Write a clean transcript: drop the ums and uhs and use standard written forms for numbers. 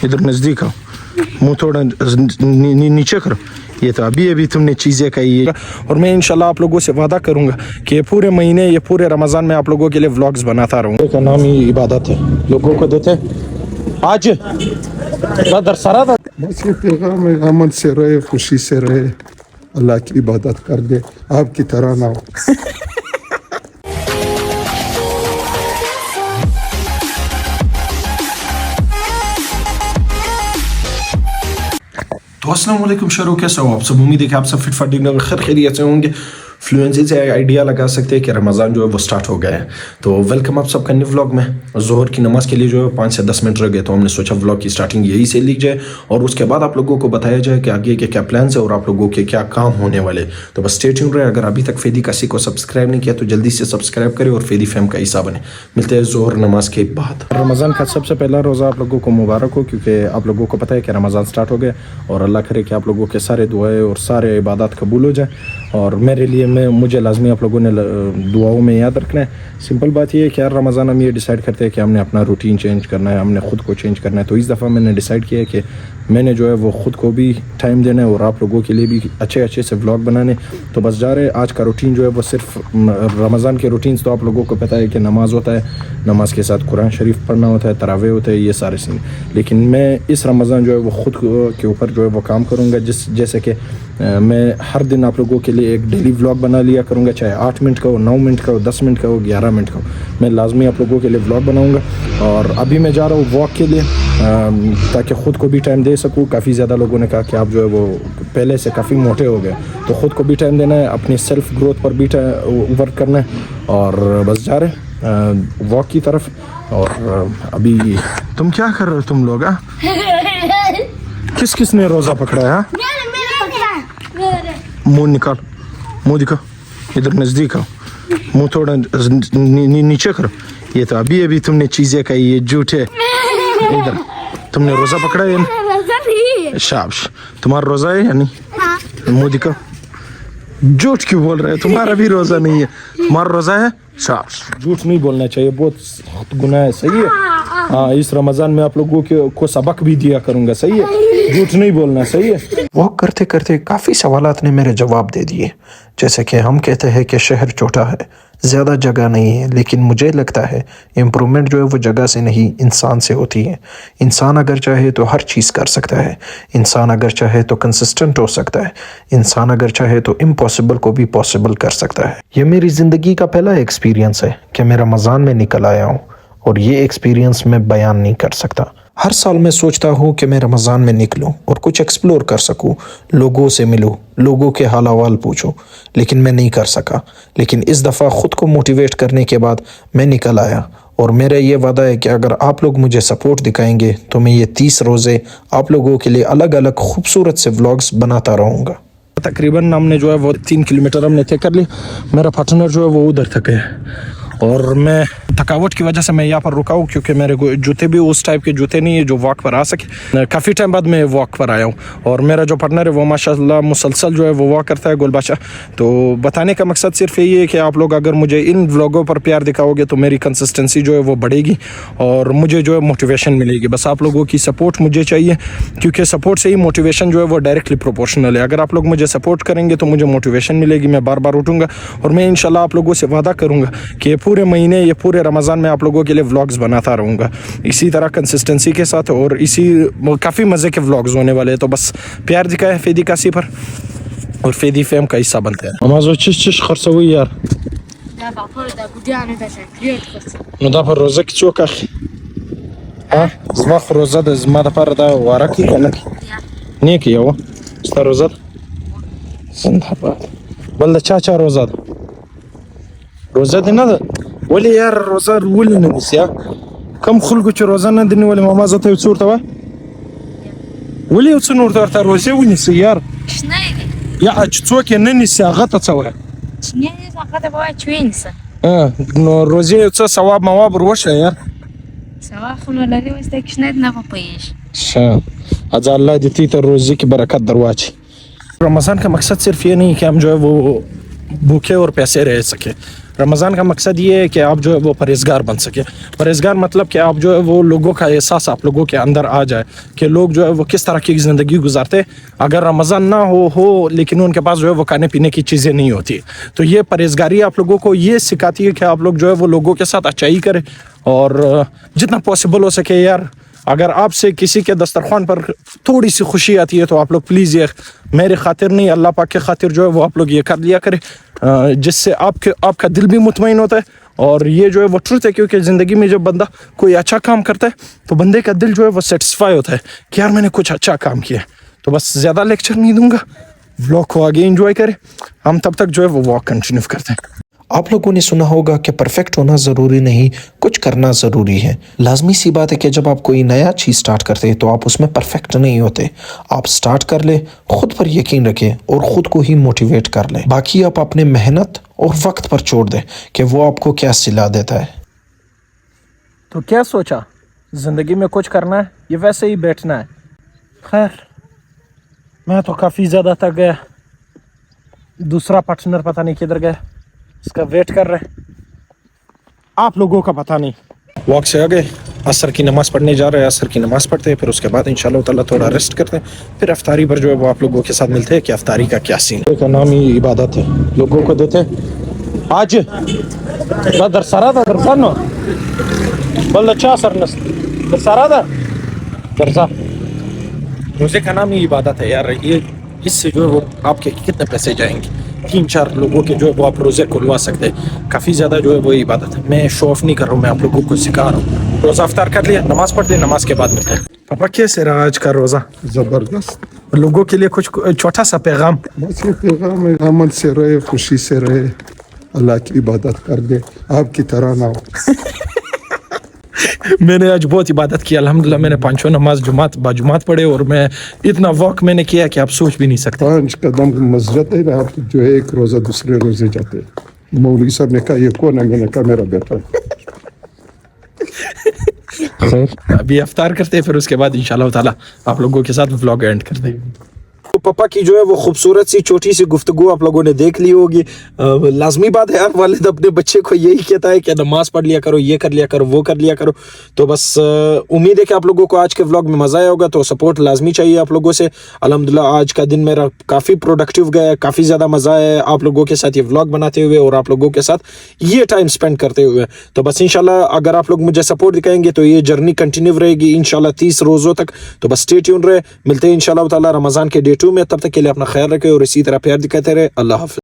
इधर नज़दीक आओ, मुँह थोड़ा नीचे करो। ये तो अभी तुमने चीज़ें कही है, और मैं इंशाल्लाह आप लोगों से वादा करूँगा कि ये पूरे महीने, ये पूरे रमज़ान में आप लोगों के लिए व्लॉग्स बनाता रहूँगा। का नाम ही इबादत है, लोगों को देते आज बदर सरा था। बस ये पैगाम है, अमन से रहे, खुशी से रहे, अल्लाह की इबादत कर दे, आपकी तरह ना हो। तो अस्सलाम वालेकुम शरो, कैसे हो आप सब? उम्मीद है कि आप सब फिट फाट खैर खैरियत से होंगे। फ्लुएंसी से आइडिया लगा सकते हैं कि रमज़ान जो है वो स्टार्ट हो गया है। तो वेलकम आप सबका न्यू व्लॉग में। ज़ोहर की नमाज़ के लिए जो है 5 से 10 मिनट रह गए, तो हमने सोचा व्लॉग की स्टार्टिंग यही से ली जाए और उसके बाद आप लोगों को बताया जाए कि आगे के क्या प्लान्स है और आप लोगों के क्या काम होने वाले। तो बस स्टे ट्यून्ड रहे। अगर अभी तक फेदी कासी को सब्सक्राइब नहीं किया तो जल्दी से सब्सक्राइब करें और फेदी फैम का हिस्सा बने। मिलते हैं ज़ोहर नमाज के बाद। रमज़ान का सबसे पहला रोज़ा आप लोगों को मुबारक हो, क्योंकि आप लोगों को पता है कि रमज़ान स्टार्ट हो गया और अल्लाह करे कि आप लोगों के सारे दुआएँ और सारे इबादत कबूल हो जाए। और मेरे लिए मुझे लाजमी आप लोगों ने दुआओं में याद रखना है। सिंपल बात ये है कि यार रमज़ान हम ये डिसाइड करते हैं कि हमने अपना रूटीन चेंज करना है, हमने ख़ुद को चेंज करना है। तो इस दफ़ा मैंने डिसाइड किया है कि मैंने जो है वो ख़ुद को भी टाइम देना है और आप लोगों के लिए भी अच्छे से व्लॉग बनाने। तो बस जा रहे हैं। आज का रूटीन जो है वो सिर्फ रमज़ान के रूटीन्स तो आप लोगों को पता है कि नमाज़ होता है, नमाज के साथ कुरान शरीफ पढ़ना होता है, तरावे होते हैं, ये सारे सीन। लेकिन मैं इस रमज़ान जो है वो ख़ुद के ऊपर जो है वो काम करूँगा, जैसे कि मैं हर दिन आप लोगों के लिए एक डेली व्लॉग बना लिया करूँगा, चाहे 8 मिनट का हो, 9 मिनट का हो, 10 मिनट का हो, 11 मिनट का हो, मैं लाजमी आप लोगों के लिए व्लॉग बनाऊँगा। और अभी मैं जा रहा हूँ वॉक के लिए, ताकि ख़ुद को भी टाइम दे सकूँ। काफ़ी ज़्यादा लोगों ने कहा कि आप जो है वो पहले से काफ़ी मोटे हो गए, तो ख़ुद को भी टाइम देना है, अपनी सेल्फ ग्रोथ पर भी वर्क करना है। और बस जा रहे वॉक की तरफ। और अभी तुम क्या कर रहे हो तुम लोग? किस ने रोज़ा पकड़ा है? मुंह निकाल, मुंह दिखा, इधर नज़दीक आओ, मुंह थोड़ा नीचे करो। ये तो अभी तुमने चीज़ें कही है, झूठे। इधर तुमने रोज़ा पकड़ा है? शाबाश, तुम्हारा रोज़ा है या नहीं? मुंह दिखा, झूठ क्यों बोल रहे हो? तुम्हारा भी रोज़ा नहीं है, तुम्हारा रोज़ा है। शाबाश, झूठ नहीं बोलना चाहिए, बहुत सख्त गुनाह है। सही है? हाँ, इस रमज़ान में आप लोगों को सबक भी दिया करूँगा। सही है? झूठ नहीं बोलना। सही है? वॉक करते करते काफ़ी सवालात ने मेरे जवाब दे दिए। जैसे कि हम कहते हैं कि शहर छोटा है, ज़्यादा जगह नहीं है, लेकिन मुझे लगता है इम्प्रूवमेंट जो है वो जगह से नहीं इंसान से होती है। इंसान अगर चाहे तो हर चीज़ कर सकता है, इंसान अगर चाहे तो कंसिस्टेंट हो सकता है, इंसान अगर चाहे तो इम्पॉसिबल को भी पॉसिबल कर सकता है। ये मेरी ज़िंदगी का पहला एक्सपीरियंस है कि मैं रमज़ान में निकल आया हूँ, और ये एक्सपीरियंस मैं बयान नहीं कर सकता। हर साल मैं सोचता हूँ कि मैं रमज़ान में निकलूँ और कुछ एक्सप्लोर कर सकूँ, लोगों से मिलूँ, लोगों के हाल अहवाल पूछूँ, लेकिन मैं नहीं कर सका। लेकिन इस दफ़ा ख़ुद को मोटिवेट करने के बाद मैं निकल आया, और मेरा ये वादा है कि अगर आप लोग मुझे सपोर्ट दिखाएंगे तो मैं ये 30 रोज़े आप लोगों के लिए अलग अलग खूबसूरत से व्लॉग्स बनाता रहूँगा। तकरीबन हमने जो है वो 3 किलोमीटर हमने तय कर ली। मेरा पार्टनर जो है वो उधर तक है, और मैं थकावट की वजह से मैं यहाँ पर रुका हूँ, क्योंकि मेरे जूते भी उस टाइप के जूते नहीं है जो वॉक पर आ सके। काफ़ी टाइम बाद मैं वॉक पर आया हूँ, और मेरा जो पार्टनर है वो माशाल्लाह मुसलसल जो है वो वॉक करता है, गुलबादशाह। तो बताने का मकसद सिर्फ यही है कि आप लोग अगर मुझे इन व्लॉगों पर प्यार दिखाओगे तो मेरी कंसिस्टेंसी जो है वो बढ़ेगी और मुझे जो है मोटिवेशन मिलेगी। बस आप लोगों की सपोर्ट मुझे चाहिए, क्योंकि सपोर्ट से ही मोटिवेशन जो है वो डायरेक्टली प्रोपोर्शनल है। अगर आप लोग मुझे सपोर्ट करेंगे तो मुझे मोटिवेशन मिलेगी, मैं बार बार उठूँगा। और मैं इंशाल्लाह आप लोगों से वादा करूँगा कि पूरे महीने, ये पूरे रमज़ान में आप लोगों के लिए व्लॉग्स बनाता रहूँगा इसी तरह कंसिस्टेंसी के साथ, और इसी काफ़ी मज़े के व्लॉग्स होने वाले हैं। तो बस प्यार दिखाए फेदी कासी पर, और फेदी फेम का हिस्सा बनते हैं। हमारा चिश खर्चोई यार नदाफर रोज़ा की चौक हाँ ज़वाख रोज़ा द ज़मा दफर दा वारकी कनक नहीं किया वो स्ता रोज़ा ज़िंदाबाद बल्द चाचा रोज़ा दिन ना ولی یار روزه رولی نمیسی کم خلقو چې روزه نه دنی ولی ماما زته څور ته ولی څو نور ته روزه ونیسی یار یا چې څوک نه نیسی هغه ته څه وای نه هغه ته وای چوینسه نو روزه څه ثواب مواب وروشه یار ثواب خو لري وسته کښنه نه پوهیش شه اجازه الله دې تی ته روزه کې برکت درواچي رمضان کا مقصد صرف یہ نہیں کہ ہم جو ہے وہ بھوکے اور پیسے رہ سکے. رمضان کا مقصد یہ ہے کہ آپ جو ہے وہ پرہیزگار بن سکے. پرہیزگار مطلب کہ آپ جو ہے وہ لوگوں کا احساس آپ لوگوں کے اندر آ جائے کہ لوگ جو ہے وہ کس طرح کی زندگی گزارتے. اگر رمضان نہ ہو لیکن ان کے پاس جو ہے وہ کھانے پینے کی چیزیں نہیں ہوتی, تو یہ پرہیزگاری آپ لوگوں کو یہ سکھاتی ہے کہ آپ لوگ جو ہے وہ لوگوں کے ساتھ اچھائی کریں, اور جتنا پاسبل ہو سکے یار اگر آپ سے کسی کے دسترخوان پر تھوڑی سی خوشی آتی ہے تو آپ لوگ پلیز یہ میرے خاطر نہیں اللہ پاک کے خاطر جو ہے وہ آپ لوگ یہ کر لیا کریں, جس سے آپ کا دل بھی مطمئن ہوتا ہے. اور یہ جو ہے وہ ٹروت ہے, کیونکہ زندگی میں جب بندہ کوئی اچھا کام کرتا ہے تو بندے کا دل جو ہے وہ سیٹسفائی ہوتا ہے کہ یار میں نے کچھ اچھا کام کیا. تو بس زیادہ لیکچر نہیں دوں گا, ولاگ کو آگے انجوائے کریں, ہم تب تک جو ہے وہ واک کنٹینیو کرتے ہیں. آپ لوگوں نے سنا ہوگا کہ پرفیکٹ ہونا ضروری نہیں, کچھ کرنا ضروری ہے. لازمی سی بات ہے کہ جب آپ کوئی نیا چیز سٹارٹ کرتے ہیں تو آپ اس میں پرفیکٹ نہیں ہوتے. آپ سٹارٹ کر لیں, خود پر یقین رکھیں اور خود کو ہی موٹیویٹ کر لیں. باقی آپ اپنے محنت اور وقت پر چھوڑ دیں کہ وہ آپ کو کیا صلا دیتا ہے. تو کیا سوچا زندگی میں کچھ کرنا ہے یا ویسے ہی بیٹھنا ہے؟ خیر میں تو کافی زیادہ تک گیا, دوسرا پارٹنر پتہ نہیں کدھر گیا, اس کا ویٹ کر رہے, آپ لوگوں کا پتہ نہیں. واک سے آگے عصر کی نماز پڑھنے جا رہے ہیں, عصر کی نماز پڑھتے ہیں, پھر اس کے بعد انشاءاللہ تعالیٰ تھوڑا ریسٹ کرتے ہیں, پھر افطاری پر جو ہے وہ آپ لوگوں کے ساتھ ملتے ہیں کہ افطاری کا کیا سین ہے. کا نام ہی عبادت ہے, لوگوں کو دیتے آج در سارا دا در سانو بل اچھا اثر نس در سارا دا در سا. روزے کا نام ہی عبادت ہے یار, یہ اس سے جو ہے وہ آپ کے کتنے پیسے جائیں گے, 3-4 لوگوں کے جو ہے وہ آپ روزے کھلوا سکتے ہیں. کافی زیادہ جو ہے وہ عبادت ہے. میں شو آف نہیں کر رہا ہوں, میں آپ لوگوں کو سکھا رہا ہوں. روزہ افطار کر لیا, نماز پڑھ لیا, نماز کے بعد ملتے ہیں. پاپا کیسے رہا آج کا روزہ؟ زبردست. لوگوں کے لیے کچھ چھوٹا سا پیغام. بس یہ پیغام ہے, امن سے رہے, خوشی سے رہے, اللہ کی عبادت کر دے, آپ کی طرح نہ ہو. میں نے آج بہت عبادت کی الحمدللہ. میں نے 5 نماز باجماعت پڑھے, اور میں اتنا واک میں نے کیا کہ آپ سوچ بھی نہیں سکتے. 5 قدم مسجد ہے نا, آپ جو ہے ایک روزہ دوسرے روزے جاتے. مولوی صاحب نے کہا یہ کون ہے, میں نے کہا میرا بیٹا. ابھی افطار کرتے ہیں, پھر اس کے بعد انشاءاللہ تعالیٰ آپ لوگوں کے ساتھ ولاگ اینڈ کرتے ہیں. تو پاپا کی جو ہے وہ خوبصورت سی چھوٹی سی گفتگو آپ لوگوں نے دیکھ لی ہوگی. لازمی بات ہے, ہر والد اپنے بچے کو یہی کہتا ہے کہ نماز پڑھ لیا کرو, یہ کر لیا کرو, وہ کر لیا کرو. تو بس امید ہے کہ آپ لوگوں کو آج کے ولاگ میں مزہ آیا ہوگا. تو سپورٹ لازمی چاہیے آپ لوگوں سے. الحمدللہ آج کا دن میرا کافی پروڈکٹیو گیا, کافی زیادہ مزہ آیا آپ لوگوں کے ساتھ یہ ولاگ بناتے ہوئے اور آپ لوگوں کے ساتھ یہ ٹائم اسپینڈ کرتے ہوئے. تو بس انشاءاللہ اگر آپ لوگ مجھے سپورٹ دکھائیں گے تو یہ جرنی کنٹینیو رہے گی انشاءاللہ 30 روزوں تک. تو بس اسٹے ٹیون رہے, ملتے ہیں انشاءاللہ تعالیٰ رمضان کے Day 2 میں. تب تک کے لیے اپنا خیال رکھیں اور اسی طرح پیار دکھاتے رہے. اللہ حافظ.